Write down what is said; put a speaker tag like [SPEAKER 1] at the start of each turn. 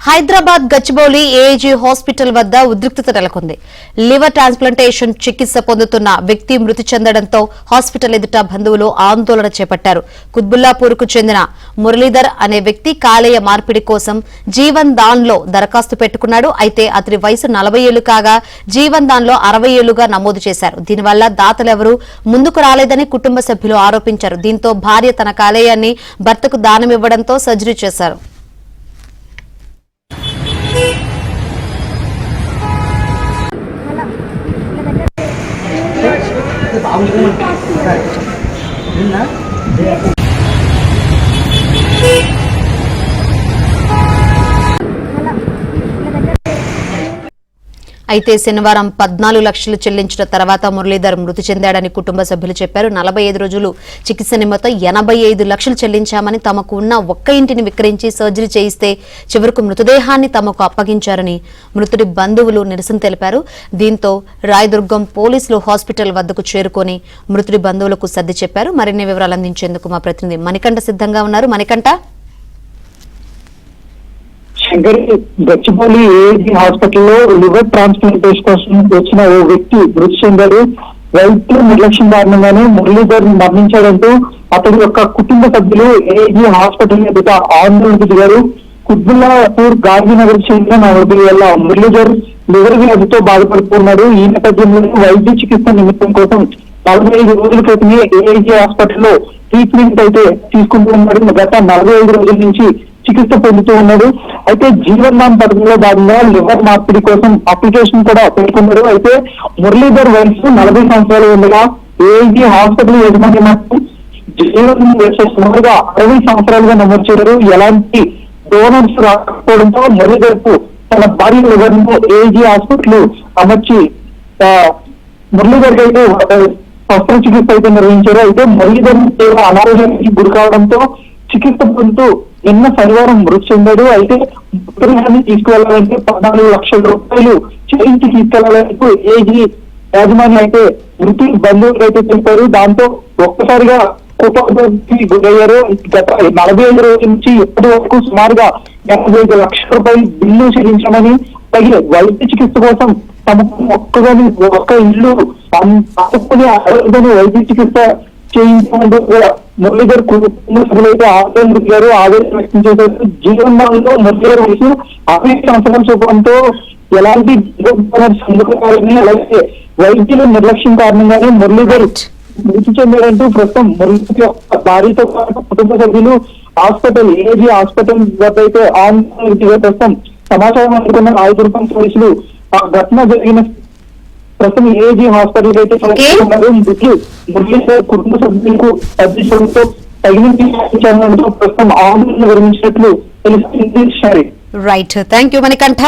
[SPEAKER 1] Hyderabad Gachibowli AIG hospital వద్ద ఉద్రిక్తత నెలకొంది. లివర్ ట్రాన్స్ప్లాంటేషన్ చికిత్స పొందుతున్న వ్యక్తి మృతి చెందడంతో హాస్పిటల్ ఎదుట బంధువులు ఆందోళన చేపట్టారు. కుత్బుల్లాపూర్ కు చెందిన మురళీధర్ అనే వ్యక్తి కాలేయ మార్పిడి కోసం జీవన్ దాన్ లో దరఖాస్తు పెట్టుకున్నాడు. అయితే అతని వయసు 40 ఏళ్లు కాగా జీవన్ దాన్ లో 60 ఏళ్లుగా నమోదు చేశారు. దీనివల్ల దాతలెవరూ ముందుకు రాలేదని కుటుంబ సభ్యులు ఆరోపించారు. దీంతో భార్య తన కాలేయాన్ని భర్తకు దానమివ్వడంతో సర్జరీ చేశారు. అయితే శనివారం 14 లక్షలు చెల్లించిన తర్వాత మురళీధర్ మృతి చెందాడని కుటుంబ సభ్యులు చెప్పారు. 45 రోజులు చికిత్స నిమిత్తం 85 లక్షలు చెల్లించామని, తమకు ఉన్న ఒక్క ఇంటిని విక్రయించి సర్జరీ చేయిస్తే చివరకు మృతదేహాన్ని తమకు అప్పగించారని మృతుడి బంధువులు నిరసన తెలిపారు. దీంతో రాయదుర్గం పోలీసులు హాస్పిటల్ వద్దకు చేరుకొని మృతుడి బంధువులకు సర్ది చెప్పారు. మరిన్ని వివరాలు అందించేందుకు మా ప్రతినిధి మణికంఠ సిద్ధంగా ఉన్నారు. మణికంఠ,
[SPEAKER 2] గచ్చిబౌలి ఏఐజీ హాస్పిటల్లో లివర్ ట్రాన్స్ప్లాంటేషన్ కోసం వచ్చిన ఓ వ్యక్తి మృతి చెందాడు. వైద్యుల నిర్లక్ష్యం కారణంగానే మురళీధర్ మరణించాడంటూ అతడి యొక్క కుటుంబ సభ్యులు ఏఐజీ హాస్పిటల్ ఎదుట ఆందోళనకు దిగారు. కుత్బుల్లాపూర్ గాంధీనగర్ చెందిన 40 ఏళ్ల మురళీధర్ లివర్ వ్యాధితో బాధపడుతున్నాడు. ఈ నేపథ్యంలో వైద్య చికిత్స నిమిత్తం కోసం 45 రోజుల క్రితమే ఏఐజీ హాస్పిటల్లో ట్రీట్మెంట్ అయితే తీసుకుంటూ ఉన్నాడు. గత 45 రోజుల నుంచి చికిత్స పొందుతూ ఉన్నాడు. అయితే జీవన్ దాన్ పథకంలో భాగంగా లివర్ మార్పిడి కోసం అప్లికేషన్ కూడా పెట్టుకున్నాడు. అయితే మురళీధర్ వయసు 40 సంవత్సరాలు ఉండగా ఏఐజీ హాస్పిటల్ యజమాని మాత్రం జీవన్ వయసు సుమారుగా 60 సంవత్సరాలుగా నమోదు చేశారు. ఎలాంటి డోనర్స్ రాకపోవడంతో మురళీధర్ కు తన భార్య లివర్ ను ఏఐజీ హాస్పిటల్ అమర్చి మురళీధర్ అయితే శస్త్రచికిత్స అయితే నిర్వహించారు. అయితే మురళీధర్ తీవ్ర అనారోగ్యానికి గురి కావడంతో చికిత్స పొందుతూ నిన్న శనివారం మృతి చెందాడు. అయితే మృతదేహాన్ని తీసుకువెళ్లాలంటే 14 లక్షల రూపాయలు చెల్లించి తీసుకెళ్లాలంటూ ఏజీ యాజమాన్యం అయితే మృతి బంధువులు అయితే తెలిపారు. దాంతో ఒక్కసారిగా కోపానికి గురయ్యారు. గత 45 రోజుల నుంచి ఇప్పటి వరకు సుమారుగా 85 లక్షల రూపాయలు బిల్లు చెల్లించామని, తగిన వైద్య చికిత్స కోసం తమకు ఒక్క ఇల్లు తప్పుకుని అడగదని వైద్య చికిత్స చేయించాలంటూ మురళీధర్ కుటుంబ సభ్యులైతే ఆవేదన దిగారు, ఆవేదన వ్యక్తం చేశారు. జీవన్ దాన్ లో మురళీధర్ వయసు 60 సంవత్సరాలు చూపడంతో ఎలాంటి అందుకోవాలని, అలాగే వైద్యుల నిర్లక్ష్యం కారణంగానే మురళీధర్ మృతి చెందాడంటూ ప్రస్తుతం మురళీధర్ యొక్క భార్యతో పాటు కుటుంబ సభ్యులు హాస్పిటల్ ఏఐజీ హాస్పిటల్ వద్ద అయితే ఆందోళన ప్రస్తుతం సమాచారం అందుకున్న రాయదుర్గం పోలీసులు ఆ ఘటన జరిగిన ప్రస్తుతం ఏఐజీ హాస్పిటల్ అయితే మురళీధర్ కుటుంబ సభ్యులకు అధ్యక్షులతో తగిన ప్రస్తుతం ఆందోళన విరమించినట్లు తెలుస్తుంది.
[SPEAKER 1] Right, thank you Manikanta.